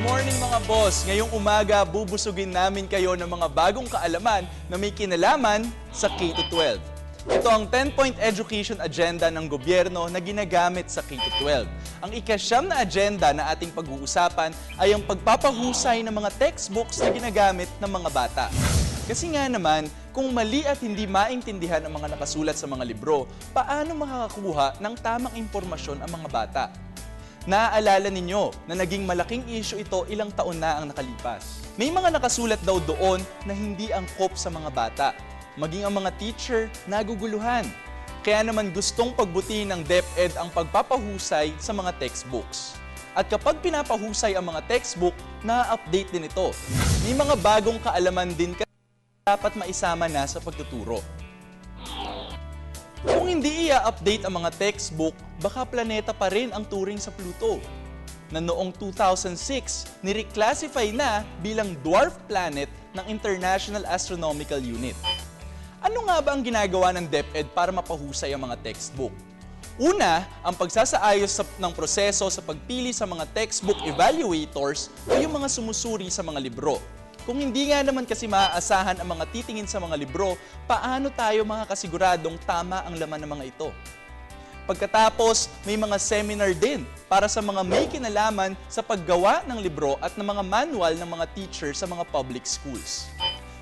morning mga boss! Ngayong umaga, bubusugin namin kayo ng mga bagong kaalaman na may kinalaman sa K-12. Ito ang 10-point education agenda ng gobyerno na ginagamit sa K-12. Ang ika-9 na agenda na ating pag-uusapan ay ang pagpapahusay ng mga textbooks na ginagamit ng mga bata. Kasi nga naman, kung mali at hindi maintindihan ang mga nakasulat sa mga libro, paano makakakuha ng tamang impormasyon ang mga bata? Naaalala ninyo na naging malaking issue ito ilang taon na ang nakalipas. May mga nakasulat daw doon na hindi angkop sa mga bata. Maging ang mga teacher naguguluhan. Kaya naman gustong pagbutihin ng DepEd ang pagpapahusay sa mga textbooks. At kapag pinapahusay ang mga textbook, na-update din ito. May mga bagong kaalaman din kasi dapat maisama na sa pagtuturo. Kung hindi i-update ang mga textbook, baka planeta pa rin ang turing sa Pluto, na noong 2006, nireclassify na bilang dwarf planet ng International Astronomical Unit. Ano nga ba ang ginagawa ng DepEd para mapahusay ang mga textbook? Una, ang pagsasaayos ng proseso sa pagpili sa mga textbook evaluators o yung mga sumusuri sa mga libro. Kung hindi nga naman kasi maaasahan ang mga titingin sa mga libro, paano tayo makakasiguradong tama ang laman ng mga ito? Pagkatapos, may mga seminar din para sa mga may kinalaman sa paggawa ng libro at ng mga manual ng mga teacher sa mga public schools.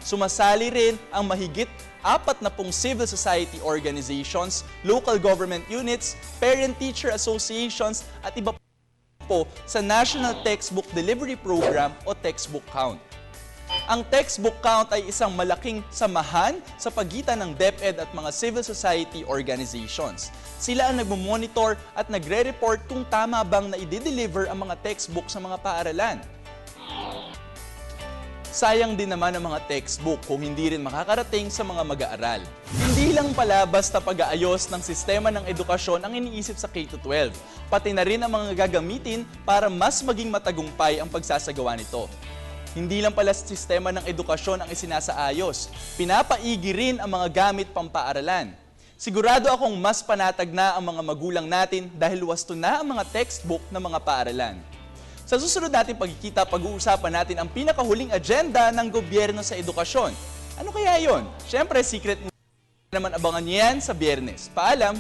Sumasali rin ang mahigit 40 civil society organizations, local government units, parent-teacher associations at iba po sa National Textbook Delivery Program o Textbook Count. Ang textbook count ay isang malaking samahan sa pagitan ng DepEd at mga civil society organizations. Sila ang nagmo-monitor at nagre-report kung tama bang na-i-deliver ang mga textbook sa mga paaralan. Sayang din naman ang mga textbook kung hindi rin makakarating sa mga mag-aaral. Hindi lang pala basta pag-aayos ng sistema ng edukasyon ang iniisip sa K-12, pati na rin ang mga gagamitin para mas maging matagumpay ang pagsasagawa nito. Hindi lang pala sistema ng edukasyon ang isinasaayos, pinapaigi rin ang mga gamit pampaaralan. Sigurado akong mas panatag na ang mga magulang natin dahil wasto na ang mga textbook ng mga paaralan. Sa susunod natin pagkikita, pag-uusapan natin ang pinakahuling agenda ng gobyerno sa edukasyon. Ano kaya yon? Siyempre, secret naman abangan niyo yan sa Biyernes. Paalam!